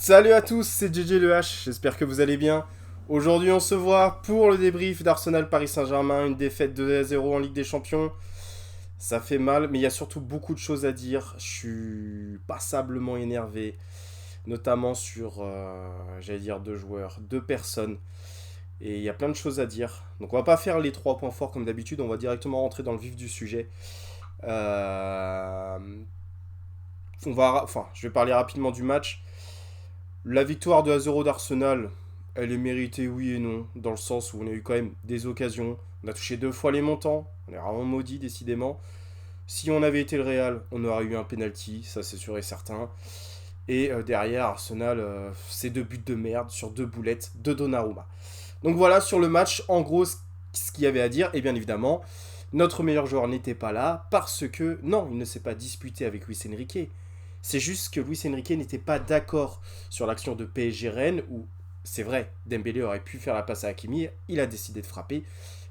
Salut à tous, c'est JJ Le H, j'espère que vous allez bien. Aujourd'hui on se voit pour le débrief d'Arsenal Paris Saint-Germain, une défaite 2-0 en Ligue des Champions. Ça fait mal, mais il y a surtout beaucoup de choses à dire. Je suis passablement énervé, notamment sur, j'allais dire deux joueurs, deux personnes. Et il y a plein de choses à dire. Donc on va pas faire les trois points forts comme d'habitude, on va directement rentrer dans le vif du sujet. Euh, je vais parler rapidement du match. La victoire de 1-0 d'Arsenal, elle est méritée oui et non, dans le sens où on a eu quand même des occasions. On a touché deux fois les montants, on est vraiment maudit décidément. Si on avait été le Real, on aurait eu un penalty, ça c'est sûr et certain. Et derrière, Arsenal, c'est deux buts de merde sur deux boulettes de Donnarumma. Donc voilà sur le match, en gros, ce qu'il y avait à dire. Et bien évidemment, notre meilleur joueur n'était pas là parce que, non, il ne s'est pas disputé avec Luis Enrique. C'est juste que Luis Enrique n'était pas d'accord sur l'action de PSG Rennes où, c'est vrai, Dembélé aurait pu faire la passe à Hakimi, il a décidé de frapper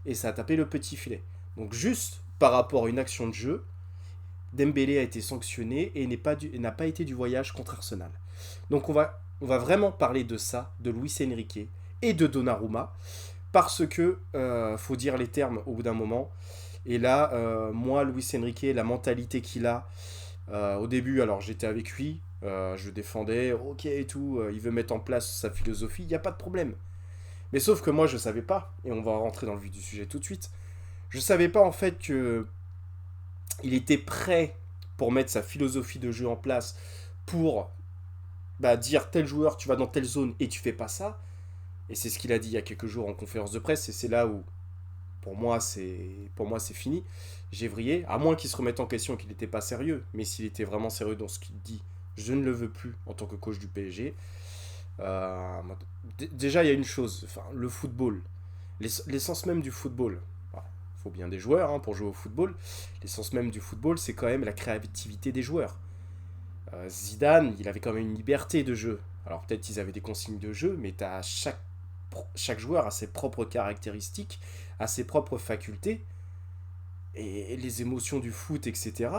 et ça a tapé le petit filet. Donc juste par rapport à une action de jeu, Dembélé a été sanctionné et n'a pas été du voyage contre Arsenal. Donc on va vraiment parler de ça, de Luis Enrique et de Donnarumma, parce que faut dire les termes au bout d'un moment. Et là, moi, Luis Enrique, la mentalité qu'il a, au début, alors j'étais avec lui, je défendais, ok et tout, il veut mettre en place sa philosophie, il n'y a pas de problème. Mais sauf que moi, je savais pas, et on va rentrer dans le vif du sujet tout de suite, je savais pas en fait que il était prêt pour mettre sa philosophie de jeu en place, pour dire tel joueur, tu vas dans telle zone et tu fais pas ça. Et c'est ce qu'il a dit il y a quelques jours en conférence de presse, et c'est là où pour moi c'est fini. J'ai vrillé, à moins qu'il se remette en question qu'il n'était pas sérieux. Mais s'il était vraiment sérieux dans ce qu'il dit, je ne le veux plus en tant que coach du PSG. Euh, Déjà, il y a une chose, enfin, le football, l'essence même du football. Il faut bien des joueurs pour jouer au football. L'essence même du football, c'est quand même la créativité des joueurs. Zidane, il avait quand même une liberté de jeu. Alors peut-être qu'ils avaient des consignes de jeu, mais chaque joueur a ses propres caractéristiques, a ses propres facultés, et les émotions du foot, etc.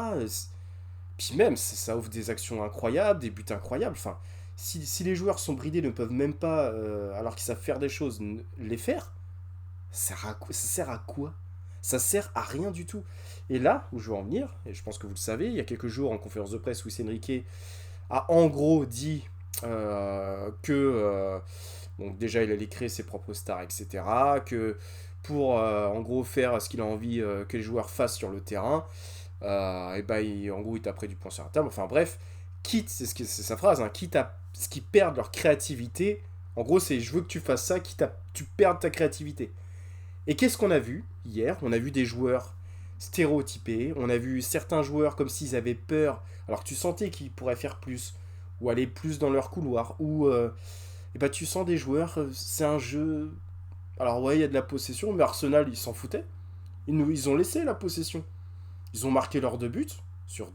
Puis même, ça offre des actions incroyables, des buts incroyables. Enfin, si les joueurs sont bridés, ne peuvent même pas, alors qu'ils savent faire des choses, les faire, ça sert à quoi? Ça sert à rien du tout. Et là où je veux en venir, et je pense que vous le savez, il y a quelques jours en conférence de presse, Luis Enrique a en gros dit que donc déjà il allait créer ses propres stars, etc. Que pour en gros faire ce qu'il a envie que les joueurs fassent sur le terrain, et ben en gros il taperait du poing sur la table. Enfin bref, quitte, c'est sa phrase, quitte à ce qu'ils perdent leur créativité. En gros c'est je veux que tu fasses ça, quitte à tu perdes ta créativité. Et qu'est-ce qu'on a vu hier? On a vu des joueurs stéréotypés, on a vu certains joueurs comme s'ils avaient peur, alors que tu sentais qu'ils pourraient faire plus, ou aller plus dans leur couloir, ou et bah tu sens des joueurs, c'est un jeu. Alors ouais, il y a de la possession, mais Arsenal, ils s'en foutaient. Ils ont laissé la possession. Ils ont marqué leurs deux buts. Sur,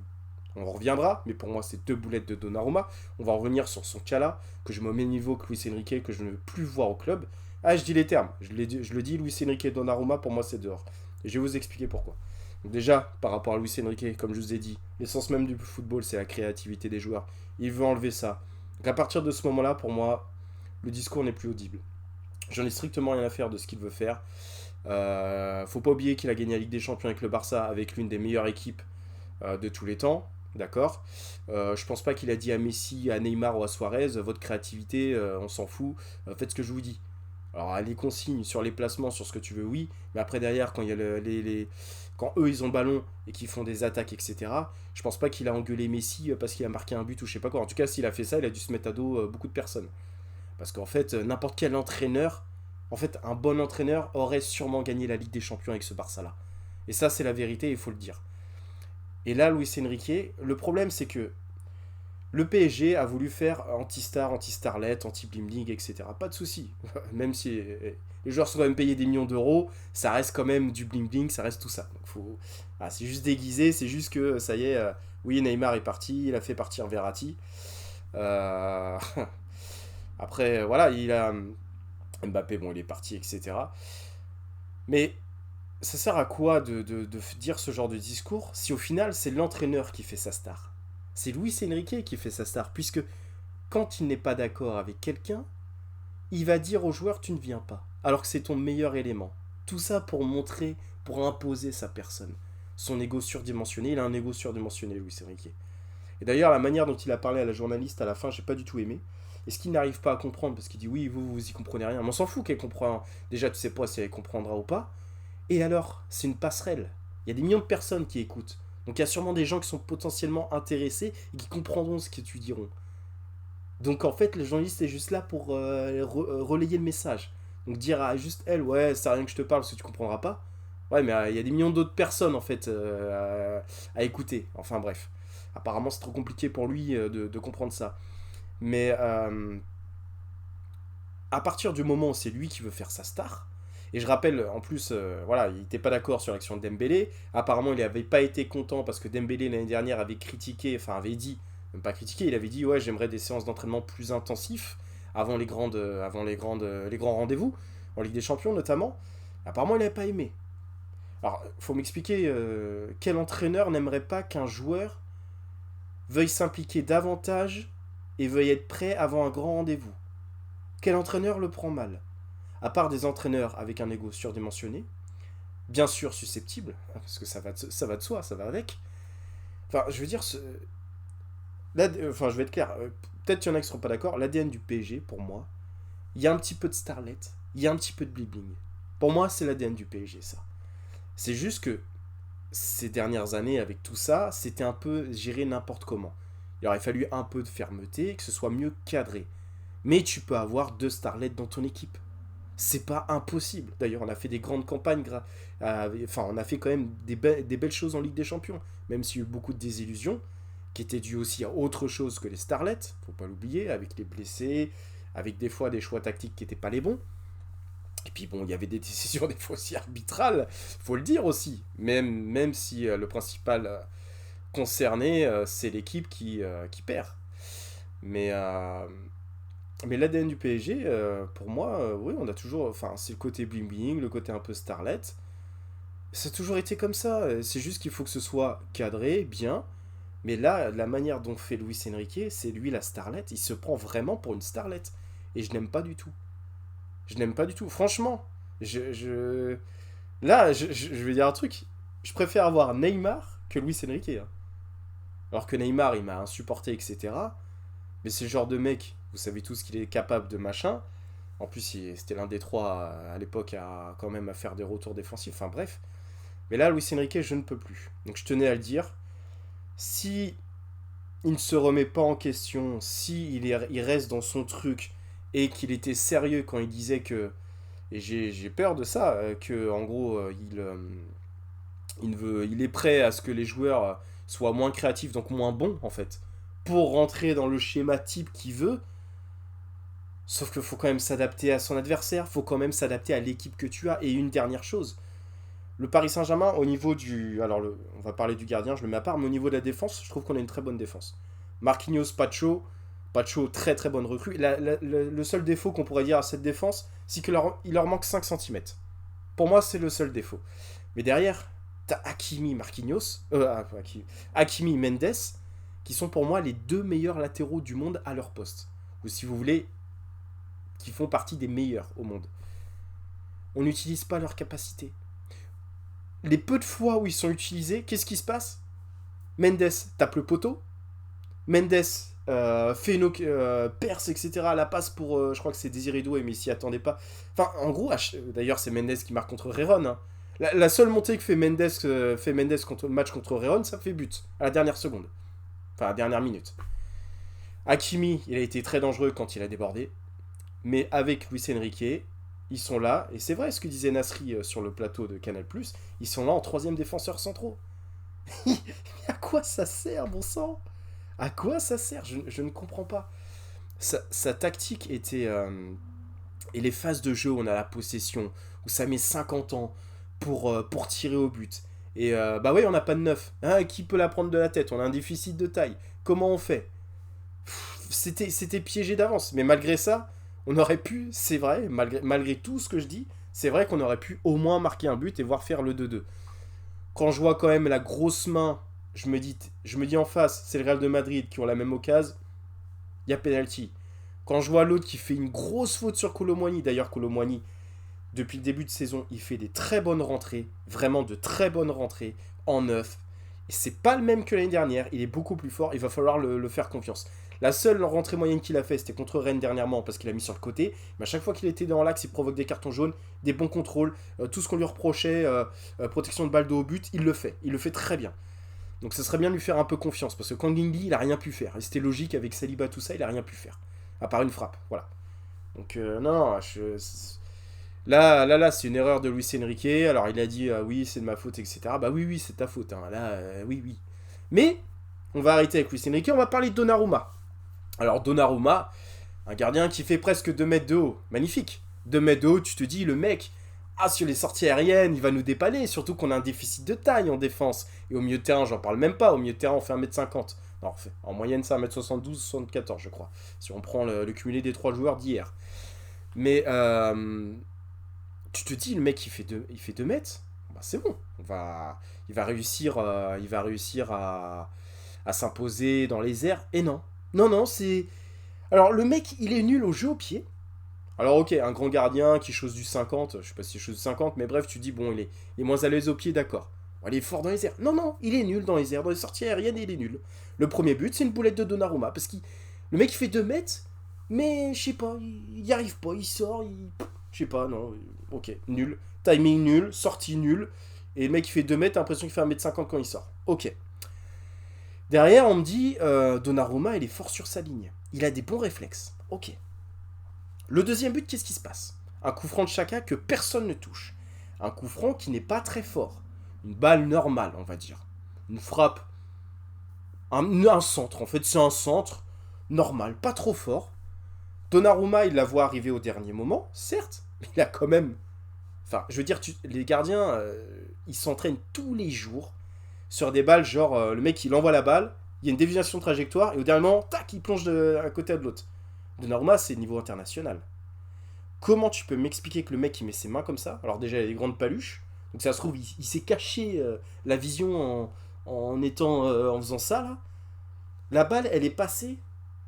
on reviendra, mais pour moi, c'est deux boulettes de Donnarumma. On va revenir sur son cas là, que je me mets au même niveau que Luis Enrique, que je ne veux plus voir au club. Ah, je dis les termes. Je le dis, Luis Enrique et Donnarumma, pour moi, c'est dehors. Et je vais vous expliquer pourquoi. Donc déjà, par rapport à Luis Enrique, comme je vous ai dit, l'essence même du football, c'est la créativité des joueurs. Il veut enlever ça. Donc à partir de ce moment-là, pour moi, le discours n'est plus audible. J'en ai strictement rien à faire de ce qu'il veut faire. Faut pas oublier qu'il a gagné la Ligue des Champions avec le Barça, avec l'une des meilleures équipes de tous les temps. D'accord. Je pense pas qu'il a dit à Messi, à Neymar ou à Suarez, votre créativité, on s'en fout, faites ce que je vous dis. Alors, les consignes sur les placements, sur ce que tu veux, oui, mais après, derrière, quand, il y a quand eux, ils ont le ballon et qu'ils font des attaques, etc., je pense pas qu'il a engueulé Messi parce qu'il a marqué un but ou je sais pas quoi. En tout cas, s'il a fait ça, il a dû se mettre à dos beaucoup de personnes. Parce qu'en fait, n'importe quel entraîneur, en fait, un bon entraîneur aurait sûrement gagné la Ligue des Champions avec ce Barça-là. Et ça, c'est la vérité, il faut le dire. Et là, Luis Enrique, le problème, c'est que le PSG a voulu faire anti-star, anti-starlet, anti-bling-bling, etc. Pas de souci. Même si les joueurs sont quand même payés des millions d'euros, ça reste quand même du bling-bling, ça reste tout ça. Donc c'est juste déguisé, c'est juste que ça y est, oui, Neymar est parti, il a fait partir Verratti. Euh, Après, voilà, il a. Mbappé, bon, il est parti, etc. Mais ça sert à quoi de dire ce genre de discours si au final c'est l'entraîneur qui fait sa star? C'est Luis Enrique qui fait sa star, puisque quand il n'est pas d'accord avec quelqu'un, il va dire au joueur tu ne viens pas, alors que c'est ton meilleur élément. Tout ça pour montrer, pour imposer sa personne. Son ego surdimensionné, il a un ego surdimensionné, Luis Enrique. Et d'ailleurs, la manière dont il a parlé à la journaliste à la fin, j'ai pas du tout aimé. Et ce qu'il n'arrive pas à comprendre, parce qu'il dit oui, vous y comprenez rien. Mais on s'en fout qu'elle comprend. Déjà, tu sais pas si elle comprendra ou pas. Et alors, c'est une passerelle. Il y a des millions de personnes qui écoutent. Donc il y a sûrement des gens qui sont potentiellement intéressés et qui comprendront ce que tu diront. Donc en fait, le journaliste est juste là pour relayer le message. Donc dire à juste elle, ouais, c'est rien que je te parle parce que tu comprendras pas. Ouais, mais il y a des millions d'autres personnes en fait à écouter. Enfin bref. Apparemment, c'est trop compliqué pour lui de comprendre ça. Mais à partir du moment où c'est lui qui veut faire sa star, et je rappelle, en plus, voilà, il n'était pas d'accord sur l'action de Dembélé. Apparemment, il n'avait pas été content parce que Dembélé, l'année dernière, avait critiqué, enfin, avait dit, même pas critiqué, il avait dit, ouais, j'aimerais des séances d'entraînement plus intensifs avant les grands rendez-vous, en Ligue des Champions notamment. Apparemment, il n'avait pas aimé. Alors, faut m'expliquer, quel entraîneur n'aimerait pas qu'un joueur veuille s'impliquer davantage et veuille être prêt avant un grand rendez-vous? Quel entraîneur le prend mal? À part des entraîneurs avec un ego surdimensionné, bien sûr susceptible, parce que ça va de soi, ça va avec. Enfin, je veux dire, là, enfin, je vais être clair, peut-être qu'il y en a qui ne seront pas d'accord, l'ADN du PSG, pour moi, il y a un petit peu de starlet, il y a un petit peu de bling-bling. Pour moi, c'est l'ADN du PSG, ça. C'est juste que ces dernières années, avec tout ça, c'était un peu géré n'importe comment. Il aurait fallu un peu de fermeté, que ce soit mieux cadré. Mais tu peux avoir deux starlets dans ton équipe. C'est pas impossible. D'ailleurs, on a fait des grandes campagnes. Enfin, on a fait quand même des belles choses en Ligue des Champions. Même s'il y a eu beaucoup de désillusions, qui étaient dues aussi à autre chose que les starlets, faut pas l'oublier, avec les blessés, avec des fois des choix tactiques qui n'étaient pas les bons. Et puis bon, il y avait des décisions des fois aussi arbitrales, faut le dire aussi. Même si le principal concerné, c'est l'équipe qui perd. Mais mais l'ADN du PSG, pour moi, oui, on a toujours. Enfin, c'est le côté bling bling, le côté un peu starlet. Ça a toujours été comme ça. C'est juste qu'il faut que ce soit cadré, bien. Mais là, la manière dont fait Luis Enrique, c'est lui la starlet. Il se prend vraiment pour une starlet. Et je n'aime pas du tout. Je n'aime pas du tout. Franchement, là, je vais dire un truc. Je préfère avoir Neymar que Luis Enrique, hein. Alors que Neymar, il m'a insupporté, etc. Mais c'est le genre de mec, vous savez tous qu'il est capable de machin. En plus, c'était l'un des trois à l'époque à quand même à faire des retours défensifs. Enfin bref. Mais là, Luis Enrique, je ne peux plus. Donc je tenais à le dire. Si il ne se remet pas en question, si il reste dans son truc et qu'il était sérieux quand il disait que, et j'ai peur de ça, que en gros il est prêt à ce que les joueurs soient moins créatifs, donc moins bons en fait, pour rentrer dans le schéma type qu'il veut. Sauf qu'il faut quand même s'adapter à son adversaire, faut quand même s'adapter à l'équipe que tu as. Et une dernière chose, le Paris Saint-Germain, au niveau du. Alors, on va parler du gardien, je le mets à part, mais au niveau de la défense, je trouve qu'on a une très bonne défense. Marquinhos, Pacho, très très bonne recrue. Le seul défaut qu'on pourrait dire à cette défense, c'est qu'il leur manque 5 centimètres. Pour moi, c'est le seul défaut. Mais derrière, t'as Hakimi, Marquinhos, Hakimi, Mendes, qui sont pour moi les deux meilleurs latéraux du monde à leur poste. Ou si vous voulez, qui font partie des meilleurs au monde. On n'utilise pas leur capacité. Les peu de fois où ils sont utilisés, qu'est-ce qui se passe? Mendes tape le poteau. Mendes fait une perce, etc. La passe pour, je crois que c'est Désiré Doué, mais il s'y attendait pas. Enfin, en gros, d'ailleurs, c'est Mendes qui marque contre Réron. Hein. La seule montée que fait Mendes contre le match contre Réron, ça fait but à la dernière seconde. Enfin, à la dernière minute. Hakimi, il a été très dangereux quand il a débordé. Mais avec Luis Enrique, ils sont là. Et c'est vrai ce que disait Nasri sur le plateau de Canal+. Ils sont là en troisième défenseur centraux. À quoi ça sert, bon sang? À quoi ça sert? Je ne comprends pas. Sa tactique était... et les phases de jeu où on a la possession, où ça met 50 ans pour tirer au but. Et bah oui, on n'a pas de neuf. Hein, qui peut la prendre de la tête? On a un déficit de taille. Comment on fait? C'était piégé d'avance. Mais malgré ça, on aurait pu, c'est vrai, malgré tout ce que je dis, c'est vrai qu'on aurait pu au moins marquer un but et voir faire le 2-2. Quand je vois quand même la grosse main, je me dis en face, c'est le Real de Madrid qui ont la même occasion. il y a penalty. Quand je vois l'autre qui fait une grosse faute sur Kolo Muani, d'ailleurs Kolo Muani, depuis le début de saison, il fait des très bonnes rentrées, vraiment de très bonnes rentrées en neuf. Et c'est pas le même que l'année dernière, il est beaucoup plus fort, il va falloir le faire confiance. La seule rentrée moyenne qu'il a fait, c'était contre Rennes dernièrement parce qu'il a mis sur le côté. Mais à chaque fois qu'il était dans l'axe, il provoque des cartons jaunes, des bons contrôles, tout ce qu'on lui reprochait, protection de balle de haut but, il le fait. Il le fait très bien. Donc ça serait bien de lui faire un peu confiance parce que Kangindi, il a rien pu faire. Et c'était logique avec Saliba, tout ça, il a rien pu faire. À part une frappe, voilà. Donc non, là, c'est une erreur de Luis Enrique. Alors il a dit oui, c'est de ma faute, etc. Bah oui, c'est ta faute. Hein. Là, oui. Mais on va arrêter avec Luis Enrique. On va parler de Donnarumma. Alors Donnarumma, un gardien qui fait presque 2 mètres de haut. Magnifique. 2 mètres de haut, tu te dis, le mec, sur les sorties aériennes, il va nous dépanner. Surtout qu'on a un déficit de taille en défense. Et au milieu de terrain, j'en parle même pas. Au milieu de terrain, on fait 1m50. Non, en moyenne, c'est 1m72, 74, je crois. Si on prend le cumulé des 3 joueurs d'hier. Mais tu te dis, le mec, il fait 2 mètres. Bah, c'est bon. Il va réussir à s'imposer dans les airs. Et non. Non, c'est... Alors, le mec, il est nul au jeu au pied. Alors, ok, un grand gardien qui chose du 50, je sais pas si c'est chose du 50, mais bref, tu dis, bon, il est moins à l'aise au pied, d'accord. Bon, il est fort dans les airs. Non, il est nul dans les airs. Dans les sorties aériennes, il est nul. Le premier but, c'est une boulette de Donnarumma. Parce que le mec, il fait 2 mètres, mais je sais pas, il y arrive pas, il sort, je sais pas, non, ok, nul. Timing nul, sortie nul. Et le mec, il fait 2 mètres, t'as l'impression qu'il fait 1m50 quand il sort. Ok. Derrière, on me dit, Donnarumma, il est fort sur sa ligne. Il a des bons réflexes. Ok. Le deuxième but, qu'est-ce qui se passe? Un coup franc de Chaka que personne ne touche. Un coup franc qui n'est pas très fort. Une balle normale, on va dire. Une frappe. Un centre, en fait, c'est un centre normal, pas trop fort. Donnarumma, il la voit arriver au dernier moment, certes, mais il a quand même... Enfin, je veux dire, les gardiens, ils s'entraînent tous les jours sur des balles, genre, le mec, il envoie la balle, il y a une déviation de trajectoire, et au dernier moment, tac, il plonge d'un côté à de l'autre. Donnarumma, c'est niveau international. Comment tu peux m'expliquer que le mec, il met ses mains comme ça? Alors déjà, il a des grandes paluches, donc ça se trouve, il s'est caché la vision en faisant ça, là. La balle, elle est passée,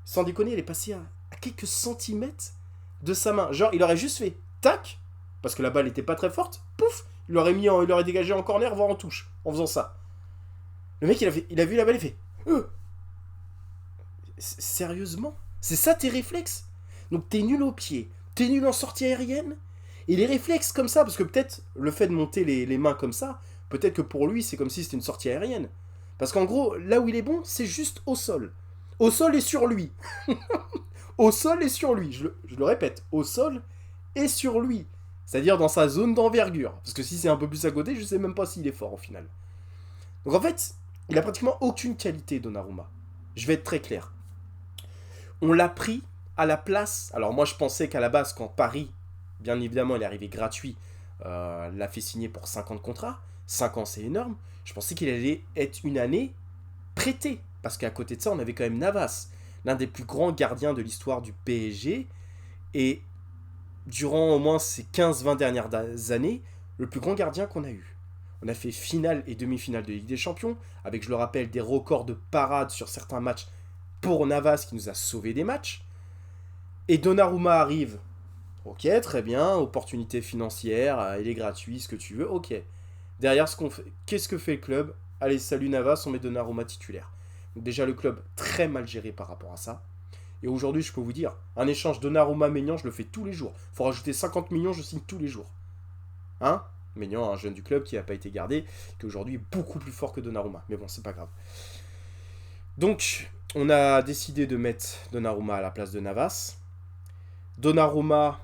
sans déconner, elle est passée à quelques centimètres de sa main. Genre, il aurait juste fait tac, parce que la balle était pas très forte, pouf, il aurait dégagé en corner, voire en touche, en faisant ça. Le mec, il a vu la balle, il fait sérieusement? C'est ça tes réflexes? Donc t'es nul au pied, t'es nul en sortie aérienne, et les réflexes comme ça, parce que peut-être le fait de monter les mains comme ça, peut-être que pour lui, c'est comme si c'était une sortie aérienne. Parce qu'en gros, là où il est bon, c'est juste au sol. Au sol et sur lui. Au sol et sur lui. Je le répète, au sol et sur lui. C'est-à-dire dans sa zone d'envergure. Parce que si c'est un peu plus à côté, je sais même pas s'il est fort au final. Donc en fait, il a pratiquement aucune qualité, Donnarumma. Je vais être très clair. On l'a pris à la place. Alors moi, je pensais qu'à la base, quand Paris, bien évidemment, il est arrivé gratuit, l'a fait signer pour 5 ans de contrat. 5 ans, c'est énorme. Je pensais qu'il allait être une année prêté. Parce qu'à côté de ça, on avait quand même Navas, l'un des plus grands gardiens de l'histoire du PSG. Et durant au moins ces 15-20 dernières années, le plus grand gardien qu'on a eu. On a fait finale et demi-finale de Ligue des Champions, avec, je le rappelle, des records de parade sur certains matchs pour Navas qui nous a sauvé des matchs. Et Donnarumma arrive. Ok, très bien, opportunité financière, il est gratuit, ce que tu veux, ok. Derrière, qu'est-ce que fait le club? Allez, salut Navas, on met Donnarumma titulaire. Donc déjà, le club très mal géré par rapport à ça. Et aujourd'hui, je peux vous dire, un échange Donnarumma-Maignan, je le fais tous les jours. Faut rajouter 50 millions, je signe tous les jours. Hein? Maignan, un jeune du club qui n'a pas été gardé, qui aujourd'hui est beaucoup plus fort que Donnarumma. Mais bon, c'est pas grave. Donc, on a décidé de mettre Donnarumma à la place de Navas. Donnarumma,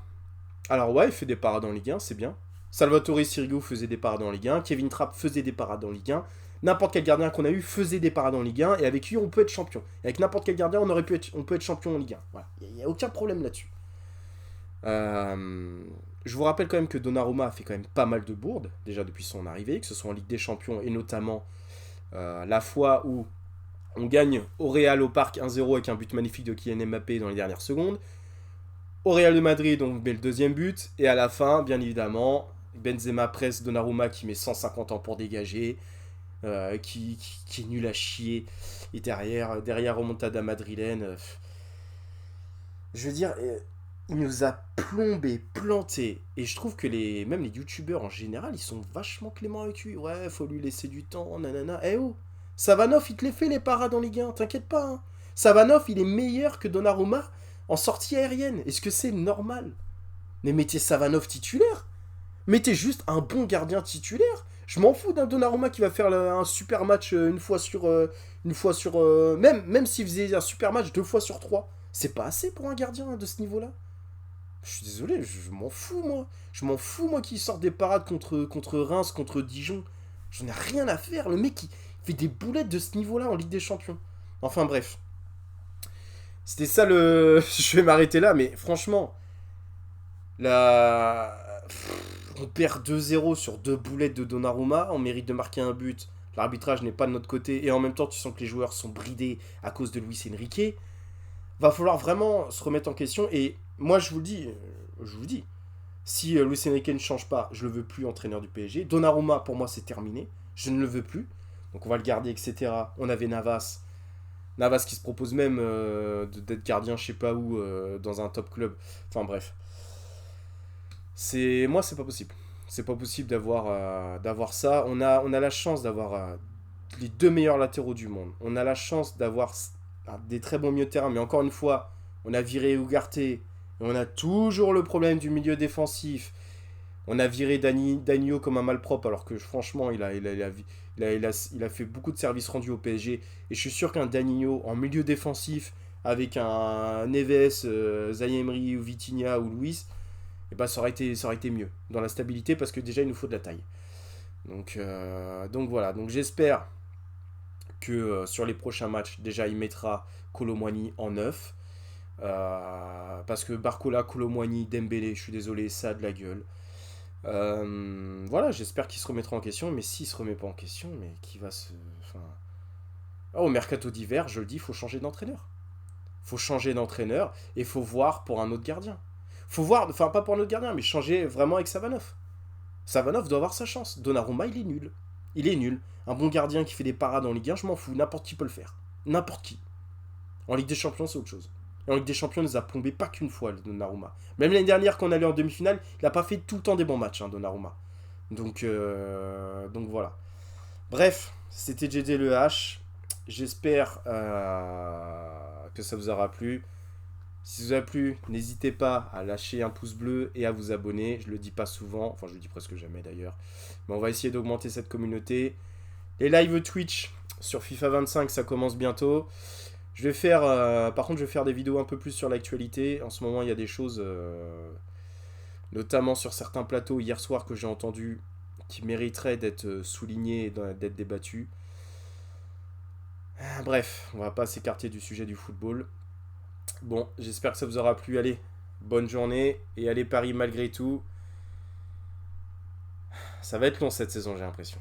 alors ouais, il fait des parades en Ligue 1, c'est bien. Salvatore Sirigu faisait des parades en Ligue 1. Kevin Trapp faisait des parades en Ligue 1. N'importe quel gardien qu'on a eu faisait des parades en Ligue 1. Et avec lui, on peut être champion. Et avec n'importe quel gardien, on peut être champion en Ligue 1. Voilà. Il n'y a aucun problème là-dessus. Je vous rappelle quand même que Donnarumma a fait quand même pas mal de bourdes, déjà depuis son arrivée, que ce soit en Ligue des Champions et notamment la fois où on gagne au Real au Parc 1-0 avec un but magnifique de Kylian Mbappé dans les dernières secondes. Au Real de Madrid, on met le deuxième but. Et à la fin, bien évidemment, Benzema presse Donnarumma qui met 150 ans pour dégager, qui est nul à chier. Et derrière remontada madrilène. Je veux dire, il nous a plombé, planté. Et je trouve que même les youtubeurs en général, ils sont vachement cléments avec lui. Ouais, faut lui laisser du temps, nanana. Eh oh, Savanov, il te les fait les parades en Ligue 1, t'inquiète pas. Hein. Savanov, il est meilleur que Donnarumma en sortie aérienne. Est-ce que c'est normal? Mais mettez Savanov titulaire. Mettez juste un bon gardien titulaire. Je m'en fous d'un Donnarumma qui va faire un super match une fois sur. Même s'il faisait un super match 2 fois sur 3. C'est pas assez pour un gardien de ce niveau-là. Je suis désolé, je m'en fous, moi. Je m'en fous, moi, qu'il sorte des parades contre Reims, contre Dijon. J'en ai rien à faire. Le mec, il fait des boulettes de ce niveau-là en Ligue des Champions. Enfin, bref. C'était ça le. Je vais m'arrêter là, mais franchement, la. On perd 2-0 sur 2 boulettes de Donnarumma. On mérite de marquer un but. L'arbitrage n'est pas de notre côté. Et en même temps, tu sens que les joueurs sont bridés à cause de Luis Enrique. Va falloir vraiment se remettre en question. Et moi, je vous dis, si Luis Enrique ne change pas, je le veux plus entraîneur du PSG. Donnarumma, pour moi, c'est terminé. Je ne le veux plus. Donc on va le garder, etc. On avait Navas. Navas qui se propose même d'être gardien, je sais pas où, dans un top club. Enfin bref. Moi, c'est pas possible. C'est pas possible d'avoir ça. On a la chance d'avoir les 2 meilleurs latéraux du monde. On a la chance d'avoir des très bons milieux de terrain. Mais encore une fois, on a viré Ugarte. Et on a toujours le problème du milieu défensif. On a viré Danilo comme un malpropre, alors que franchement, il a fait beaucoup de services rendus au PSG. Et je suis sûr qu'un Danilo en milieu défensif, avec un Neves, Zaïre Emery ou Vitinha ou Luis, et bah, ça aurait été mieux dans la stabilité parce que déjà il nous faut de la taille. Donc voilà, donc j'espère que sur les prochains matchs, déjà il mettra Kolo Muani en 9. Parce que Barcola, Kolo Muani, Dembélé, je suis désolé, ça a de la gueule. Voilà, j'espère qu'il se remettra en question, mais s'il se remet pas en question, mais qui va se. Enfin. Au mercato d'hiver, je le dis, il faut changer d'entraîneur. Faut changer d'entraîneur et faut voir pour un autre gardien. Faut voir, enfin pas pour un autre gardien, mais changer vraiment avec Savanov. Savanov doit avoir sa chance. Donnarumma, il est nul. Il est nul. Un bon gardien qui fait des parades en Ligue 1, je m'en fous. N'importe qui peut le faire. N'importe qui. En Ligue des Champions, c'est autre chose. Et en Ligue des Champions, il nous a plombé pas qu'une fois, le Donnarumma. Même l'année dernière, quand on allait en demi-finale, il a pas fait tout le temps des bons matchs, hein, Donnarumma. Donc voilà. Bref, c'était JD le H. J'espère que ça vous aura plu. Si ça vous a plu, n'hésitez pas à lâcher un pouce bleu et à vous abonner. Je le dis pas souvent, enfin je le dis presque jamais d'ailleurs. Mais on va essayer d'augmenter cette communauté. Les lives Twitch sur FIFA 25, ça commence bientôt. Je vais faire, par contre, je vais faire des vidéos un peu plus sur l'actualité. En ce moment, il y a des choses, notamment sur certains plateaux hier soir que j'ai entendu, qui mériteraient d'être soulignés et d'être débattus. Bref, on va pas s'écarter du sujet du football. Bon, j'espère que ça vous aura plu. Allez, bonne journée et allez Paris malgré tout. Ça va être long cette saison, j'ai l'impression.